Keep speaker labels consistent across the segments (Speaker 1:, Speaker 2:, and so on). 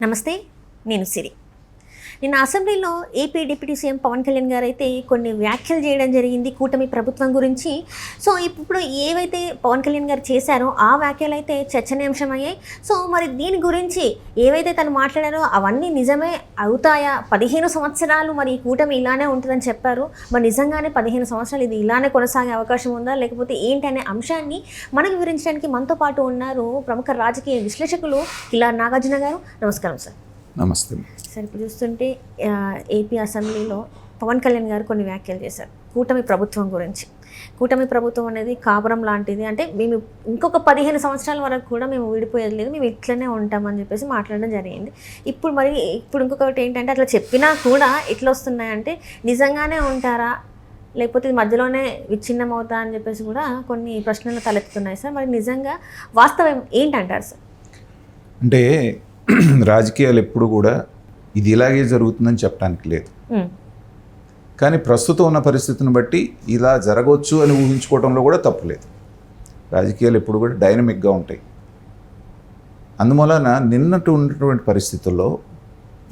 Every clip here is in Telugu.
Speaker 1: నమస్తే, నేను సిరి. నిన్న అసెంబ్లీలో AP deputy CM Pawan Kalyan garu అయితే కొన్ని వ్యాఖ్యలు చేయడం జరిగింది కూటమి ప్రభుత్వం గురించి. సో ఇప్పుడు ఏవైతే పవన్ కళ్యాణ్ గారు చేశారో ఆ వ్యాఖ్యలు అయితే చర్చనీయాంశమయ్యాయి. సో మరి దీని గురించి ఏవైతే తను మాట్లాడారో అవన్నీ నిజమే అవుతాయా? 15 సంవత్సరాలు మరి ఈ కూటమి ఇలానే ఉంటుందని చెప్పారు. మరి నిజంగానే 15 సంవత్సరాలు ఇది ఇలానే కొనసాగే అవకాశం ఉందా, లేకపోతే ఏంటి అనే అంశాన్ని మనకు వివరించడానికి మనతో పాటు ఉన్నారు ప్రముఖ రాజకీయ విశ్లేషకులు కిలార్ నాగార్జున గారు. నమస్కారం సార్.
Speaker 2: నమస్తే
Speaker 1: సార్. ఇప్పుడు చూస్తుంటే ఏపీ అసెంబ్లీలో పవన్ కళ్యాణ్ గారు కొన్ని వ్యాఖ్యలు చేశారు కూటమి ప్రభుత్వం గురించి. కూటమి ప్రభుత్వం అనేది కాపురం లాంటిది, అంటే మేము ఇంకొక 15 సంవత్సరాల వరకు కూడా మేము విడిపోయేది లేదు, మేము ఇట్లనే ఉంటామని చెప్పేసి మాట్లాడడం జరిగింది. ఇప్పుడు ఇంకొకటి ఏంటంటే అట్లా చెప్పినా కూడా ఎట్లా వస్తున్నాయంటే నిజంగానే ఉంటారా, లేకపోతే ఇది మధ్యలోనే విచ్ఛిన్నం అవుతా అని చెప్పేసి కూడా కొన్ని ప్రశ్నలు తలెత్తుతున్నాయి సార్. మరి నిజంగా వాస్తవం ఏంటంటారు సార్?
Speaker 2: అంటే రాజకీయాలు ఎప్పుడు కూడా ఇది ఇలాగే జరుగుతుందని చెప్పడానికి లేదు, కానీ ప్రస్తుతం ఉన్న పరిస్థితిని బట్టి ఇలా జరగవచ్చు అని ఊహించుకోవడంలో కూడా తప్పులేదు. రాజకీయాలు ఎప్పుడు కూడా డైనమిక్గా ఉంటాయి. అందువలన నిన్నటి ఉన్నటువంటి పరిస్థితుల్లో,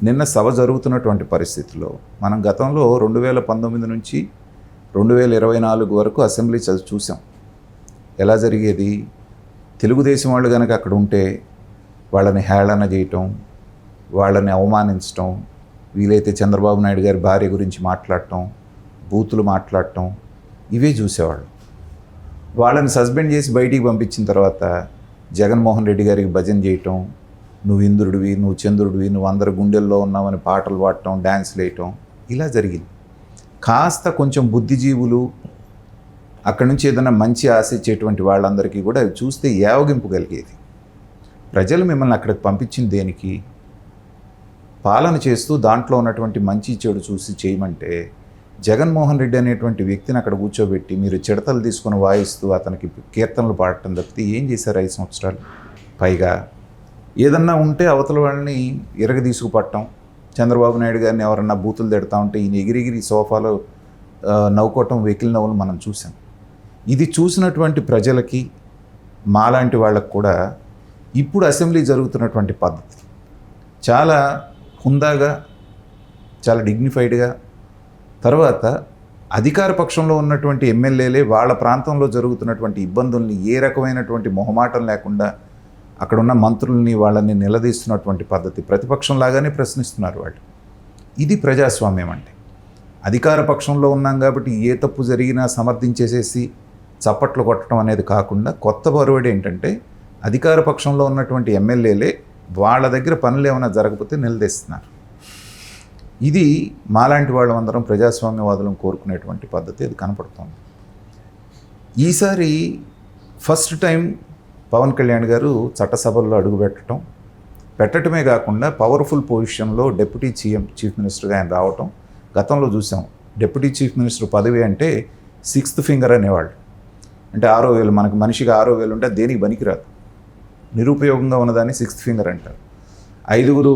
Speaker 2: నిన్న సభ జరుగుతున్నటువంటి పరిస్థితుల్లో మనం గతంలో 2019 నుంచి 2024 వరకు అసెంబ్లీ చూసాం. ఎలా జరిగేది? తెలుగుదేశం వాళ్ళు కనుక అక్కడ ఉంటే వాళ్ళని హేళన చేయటం, వాళ్ళని అవమానించటం, వీలైతే చంద్రబాబు నాయుడు గారి భార్య గురించి మాట్లాడటం, బూతులు మాట్లాడటం, ఇవే చూసేవాళ్ళు. వాళ్ళని సస్పెండ్ చేసి బయటికి పంపించిన తర్వాత జగన్మోహన్ రెడ్డి గారికి భజన చేయటం, నువ్వు ఇంద్రుడివి, నువ్వు చంద్రుడివి, నువ్వు అందరి గుండెల్లో ఉన్నావని పాటలు పాడటం, డ్యాన్స్లు వేయటం, ఇలా జరిగింది. కాస్త కొంచెం బుద్ధిజీవులు, అక్కడి నుంచి ఏదైనా మంచి ఆశించేటువంటి వాళ్ళందరికీ కూడా అవి చూస్తే ఏవగింపు కలిగేది. ప్రజలు మిమ్మల్ని అక్కడికి పంపించింది దేనికి? పాలన చేస్తూ దాంట్లో ఉన్నటువంటి మంచి చెడు చూసి చేయమంటే జగన్మోహన్ రెడ్డి అనేటువంటి వ్యక్తిని అక్కడ కూర్చోబెట్టి మీరు చిడతలు తీసుకొని వాయిస్తూ అతనికి కీర్తనలు పాడటం తప్పితే ఏం చేశారు 5 సంవత్సరాలు? పైగా ఏదన్నా ఉంటే అవతల వాళ్ళని తీసుకుపట్టడం, చంద్రబాబు నాయుడు గారిని ఎవరన్నా బూతులు తిడతా ఉంటే ఈయన ఎగిరిగిరి సోఫాలో నవ్వుకోవటం, వెకిలి నవ్వులు మనం చూసాం. ఇది చూసినటువంటి ప్రజలకి, మాలాంటి వాళ్ళకు కూడా ఇప్పుడు అసెంబ్లీ జరుగుతున్నటువంటి పద్ధతి చాలా హుందాగా, చాలా డిగ్నిఫైడ్గా, తర్వాత అధికార పక్షంలో ఉన్నటువంటి ఎమ్మెల్యేలే వాళ్ళ ప్రాంతంలో జరుగుతున్నటువంటి ఇబ్బందుల్ని ఏ రకమైనటువంటి మొహమాటం లేకుండా అక్కడ ఉన్న మంత్రుల్ని వాళ్ళని నిలదీస్తున్నటువంటి పద్ధతి, ప్రతిపక్షంలాగానే ప్రశ్నిస్తున్నారు వాళ్ళు. ఇది ప్రజాస్వామ్యం అంటే. అధికార పక్షంలో ఉన్నాం కాబట్టి ఏ తప్పు జరిగినా సమర్థించేసేసి చప్పట్లు కొట్టడం అనేది కాకుండా కొత్త బరువడి ఏంటంటే అధికార పక్షంలో ఉన్నటువంటి ఎమ్మెల్యేలే వాళ్ళ దగ్గర పనులు ఏమైనా జరగకపోతే నిలదీస్తున్నారు. ఇది మాలాంటి వాళ్ళందరం ప్రజాస్వామ్యవాదులను కోరుకునేటువంటి పద్ధతి, అది కనపడుతుంది. ఈసారి ఫస్ట్ టైం పవన్ కళ్యాణ్ గారు చట్టసభల్లో పెట్టడమే కాకుండా పవర్ఫుల్ పొజిషన్లో డిప్యూటీ చీఫ్ మినిస్టర్గా ఆయన రావటం. గతంలో చూసాం, డిప్యూటీ చీఫ్ మినిస్టర్ పదవి అంటే 6th ఫింగర్ అనేవాళ్ళు. అంటే 6వ వేలు, మనకు మనిషికి 6వ వేలు ఉంటే దేనికి పనికిరాదు, నిరుపయోగంగా ఉన్నదాన్ని 6th ఫింగర్ అంటారు. 5గురు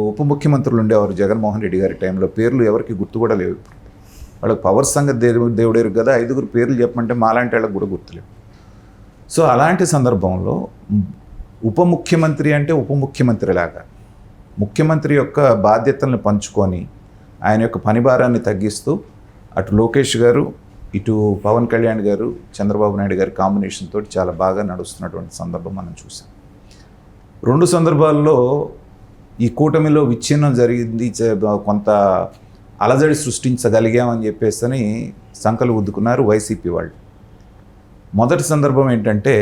Speaker 2: ఉప ముఖ్యమంత్రులు ఉండేవారు జగన్మోహన్ రెడ్డి గారి టైంలో. పేర్లు ఎవరికి గుర్తు కూడా లేవు. వాళ్ళకి పవర్ సంగతి దేవుడేరు కదా, 5గురు పేర్లు చెప్పమంటే మాలాంటి వాళ్ళకి కూడా గుర్తులేవు. సో అలాంటి సందర్భంలో ఉప ముఖ్యమంత్రి అంటే ఉప ముఖ్యమంత్రిలాగా ముఖ్యమంత్రి యొక్క బాధ్యతలను పంచుకొని ఆయన యొక్క పని భారాన్ని తగ్గిస్తూ అటు లోకేష్ గారు, ఇటు పవన్ కళ్యాణ్ గారు, చంద్రబాబు నాయుడు గారి కాంబినేషన్ తోటి చాలా బాగా నడుస్తున్నటువంటి సందర్భం మనం చూసాం. 2 సందర్భాల్లో ఈ కూటమిలో విచ్ఛిన్నం జరిగింది, కొంత అలజడి సృష్టించగలిగామని చెప్పేసి సంకలు ఉద్దుకున్నారు వైసీపీ వాళ్ళు. మొదటి సందర్భం ఏంటంటే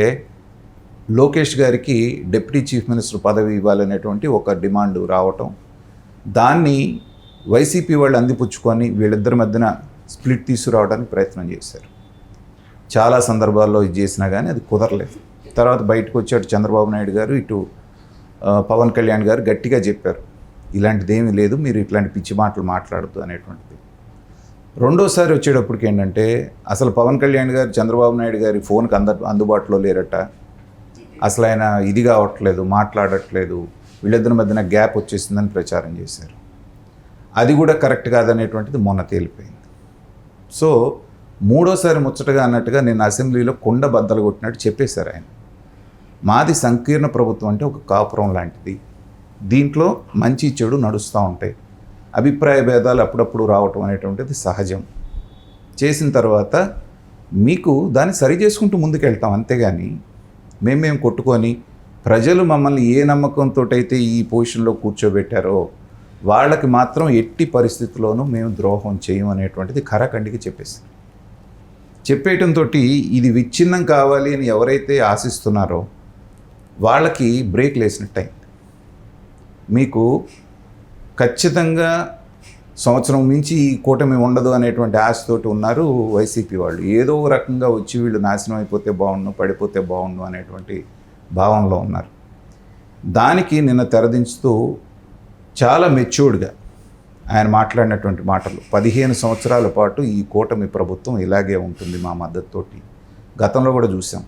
Speaker 2: లోకేష్ గారికి డిప్యూటీ చీఫ్ మినిస్టర్ పదవి ఇవ్వాలనేటువంటి ఒక డిమాండ్ రావటం, దాన్ని వైసీపీ వాళ్ళు అందిపుచ్చుకొని వీళ్ళిద్దరి మధ్యన స్ప్లిట్ తీసుకురావడానికి ప్రయత్నం చేశారు. చాలా సందర్భాల్లో ఇది చేసినా కానీ అది కుదరలేదు. తర్వాత బయటకు వచ్చాడు చంద్రబాబు నాయుడు గారు, ఇటు పవన్ కళ్యాణ్ గారు గట్టిగా చెప్పారు, ఇలాంటిది ఏమీ లేదు, మీరు ఇట్లాంటి పిచ్చి మాటలు మాట్లాడద్దు అనేటువంటిది. రెండోసారి వచ్చేటప్పటికి ఏంటంటే అసలు పవన్ కళ్యాణ్ గారు చంద్రబాబు నాయుడు గారి ఫోన్కి అందుబాటులో లేరట, అసలు ఆయన ఇది కావట్లేదు, మాట్లాడట్లేదు, వీళ్ళిద్దరి మధ్యన గ్యాప్ వచ్చేసిందని ప్రచారం చేశారు. అది కూడా కరెక్ట్ కాదనేటువంటిది మొన్న తేలిపోయింది. సో మూడోసారి ముచ్చటగా అన్నట్టుగా నిన్న అసెంబ్లీలో కుండ బద్దలు కొట్టినట్టు చెప్పేశారు ఆయన. మాది సంకీర్ణ ప్రభుత్వం అంటే ఒక కాపురం లాంటిది, దీంట్లో మంచి చెడు నడుస్తూ ఉంటాయి. అభిప్రాయ భేదాలు అప్పుడప్పుడు రావటం అనేటువంటిది సహజం. చేసిన తర్వాత మీకు దాన్ని సరి చేసుకుంటూ ముందుకెళ్తాం, అంతేగాని మేము కొట్టుకొని ప్రజలు మమ్మల్ని ఏ నమ్మకంతో అయితే ఈ పొజిషన్లో కూర్చోబెట్టారో వాళ్ళకి మాత్రం ఎట్టి పరిస్థితుల్లోనూ మేము ద్రోహం చేయం అనేటువంటిది ఖరాఖండిగా చెప్పేయటంతో ఇది విచ్ఛిన్నం కావాలి అని ఎవరైతే ఆశిస్తున్నారో వాళ్ళకి బ్రేక్ లేసినట్టు అయింది. మీకు ఖచ్చితంగా సంవత్సరం మించి ఈ కూటమి ఉండదు అనేటువంటి ఆశతోటి ఉన్నారు వైసీపీ వాళ్ళు. ఏదో రకంగా వచ్చి వీళ్ళు నాశనం అయిపోతే బాగుండు, పడిపోతే బాగుండు అనేటువంటి భావంలో ఉన్నారు. దానికి నిన్న తెరదించుతూ చాలా మెచ్యూర్డ్గా ఆయన మాట్లాడినటువంటి మాటలు, 15 సంవత్సరాల పాటు ఈ కూటమి ప్రభుత్వం ఇలాగే ఉంటుంది మా మద్దతుతోటి. గతంలో కూడా చూసాం,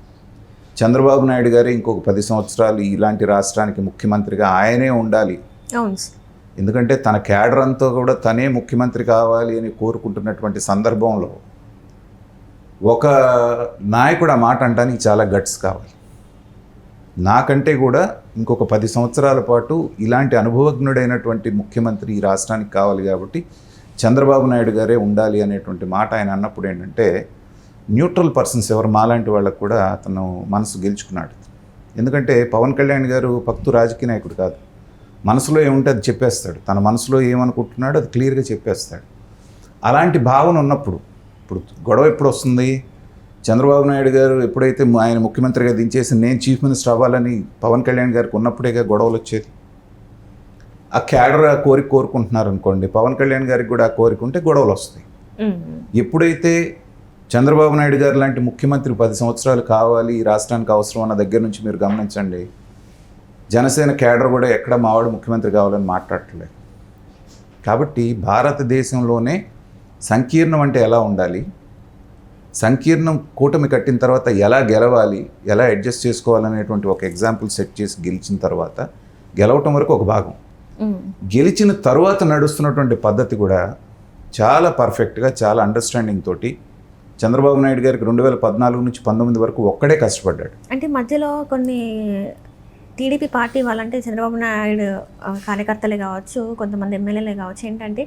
Speaker 2: చంద్రబాబు నాయుడు గారే ఇంకొక 10 సంవత్సరాలు ఇలాంటి రాష్ట్రానికి ముఖ్యమంత్రిగా ఆయనే ఉండాలి.
Speaker 1: అవును.
Speaker 2: ఎందుకంటే తన క్యాడర్ అంతా కూడా తనే ముఖ్యమంత్రి కావాలి అని కోరుకుంటున్నటువంటి సందర్భంలో ఒక నాయకుడు ఆ మాట అనడానికి చాలా గట్స్ కావాలి. నాకంటే కూడా ఇంకొక 10 సంవత్సరాల పాటు ఇలాంటి అనుభవజ్ఞుడైనటువంటి ముఖ్యమంత్రి ఈ రాష్ట్రానికి కావాలి, కాబట్టి చంద్రబాబు నాయుడు గారే ఉండాలి అనేటువంటి మాట ఆయన అన్నప్పుడు ఏంటంటే న్యూట్రల్ పర్సన్స్ ఎవరు మాలాంటి వాళ్ళకు కూడా అతను మనసు గెలుచుకున్నాడు. ఎందుకంటే పవన్ కళ్యాణ్ గారు భక్తు రాజకీయ నాయకుడు కాదు. మనసులో ఏముంటే అది చెప్పేస్తాడు, తన మనసులో ఏమనుకుంటున్నాడో అది క్లియర్గా చెప్పేస్తాడు. అలాంటి భావన ఉన్నప్పుడు ఇప్పుడు గొడవ ఎప్పుడు వస్తుంది? చంద్రబాబు నాయుడు గారు ఎప్పుడైతే ఆయన ముఖ్యమంత్రిగా దించేసి నేను చీఫ్ మినిస్టర్ అవ్వాలని పవన్ కళ్యాణ్ గారికి ఉన్నప్పుడేగా గొడవలు వచ్చేది. ఆ క్యాడర్ ఆ కోరిక కోరుకుంటున్నారు అనుకోండి, పవన్ కళ్యాణ్ గారికి కూడా ఆ కోరిక ఉంటే గొడవలు వస్తాయి. ఎప్పుడైతే చంద్రబాబు నాయుడు గారు లాంటి ముఖ్యమంత్రి 10 సంవత్సరాలు కావాలి ఈ రాష్ట్రానికి అవసరం అన్న దగ్గర నుంచి మీరు గమనించండి, జనసేన క్యాడర్ కూడా ఎక్కడ మావాడు ముఖ్యమంత్రి కావాలని మాట్లాడట్లేదు. కాబట్టి భారతదేశంలోనే సంకీర్ణం అంటే ఎలా ఉండాలి, సంకీర్ణం కూటమి కట్టిన తర్వాత ఎలా గెలవాలి, ఎలా అడ్జస్ట్ చేసుకోవాలనేటువంటి ఒక ఎగ్జాంపుల్ సెట్ చేసి గెలిచిన తర్వాత గెలవటం వరకు ఒక భాగం, గెలిచిన తర్వాత నడుస్తున్నటువంటి పద్ధతి కూడా చాలా పర్ఫెక్ట్గా, చాలా అండర్స్టాండింగ్ తోటి చంద్రబాబు నాయుడు గారికి 2014 నుంచి 19 వరకు ఒక్కడే కష్టపడ్డాడు.
Speaker 1: అంటే మధ్యలో కొన్ని టీడీపీ పార్టీ వాళ్ళంటే చంద్రబాబు నాయుడు కార్యకర్తలే కావచ్చు, కొంతమంది ఎమ్మెల్యేలే కావచ్చు, ఏంటంటే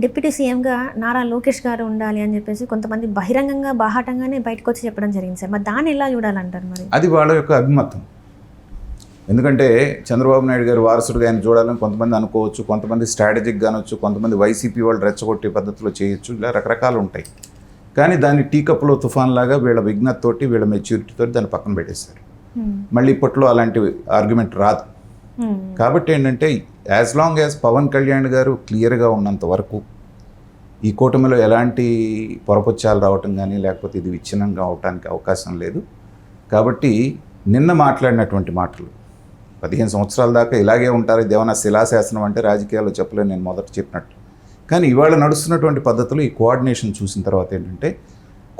Speaker 1: డిప్యూటీ సీఎంగా నారా లోకేష్ గారు ఉండాలి అని చెప్పేసి కొంతమంది బహిరంగంగా బాహాటంగానే బయటకు వచ్చి చెప్పడం జరిగింది సార్. మరి దాన్ని ఎలా చూడాలంటారు? మరి
Speaker 2: అది వాళ్ళ యొక్క అభిమతం. ఎందుకంటే చంద్రబాబు నాయుడు గారు వారసుడిగా ఆయన చూడాలని కొంతమంది అనుకోవచ్చు, కొంతమంది స్ట్రాటజిక్గా అనొచ్చు, కొంతమంది వైసీపీ వాళ్ళు రెచ్చగొట్టే పద్ధతిలో చేయొచ్చు, ఇలా రకరకాలు ఉంటాయి. కానీ దాన్ని టీ కప్లో తుఫాన్ లాగా వీళ్ళ విజ్ఞతతోటి, వీళ్ళ మెచ్యూరిటీతో దాన్ని పక్కన పెట్టేశారు. మళ్ళీ ఇప్పట్లో అలాంటి ఆర్గ్యుమెంట్ రాదు. కాబట్టి ఏంటంటే as long as Pawan Kalyan garu క్లియర్గా ఉన్నంత వరకు ఈ కూటమిలో ఎలాంటి పొరపొచ్చాలు రావటం కానీ లేకపోతే ఇది విచ్ఛిన్నంగా అవడానికి అవకాశం లేదు. కాబట్టి నిన్న మాట్లాడినటువంటి మాటలు 15 సంవత్సరాల దాకా ఇలాగే ఉంటారు, ఇదేమన్నా శిలాశాసనం అంటే రాజకీయాల్లో చెప్పలేను, నేను మొదట చెప్పినట్టు. కానీ ఇవాళ నడుస్తున్నటువంటి పద్ధతులు ఈ కోఆర్డినేషన్ చూసిన తర్వాత ఏంటంటే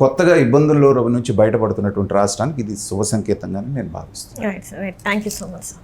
Speaker 2: కొత్తగా ఇబ్బందుల్లో నుంచి బయటపడుతున్నటువంటి రాష్ట్రానికి ఇది శుభ సంకేతంగానే నేను భావిస్తున్నాను.
Speaker 1: Thank you so much sir.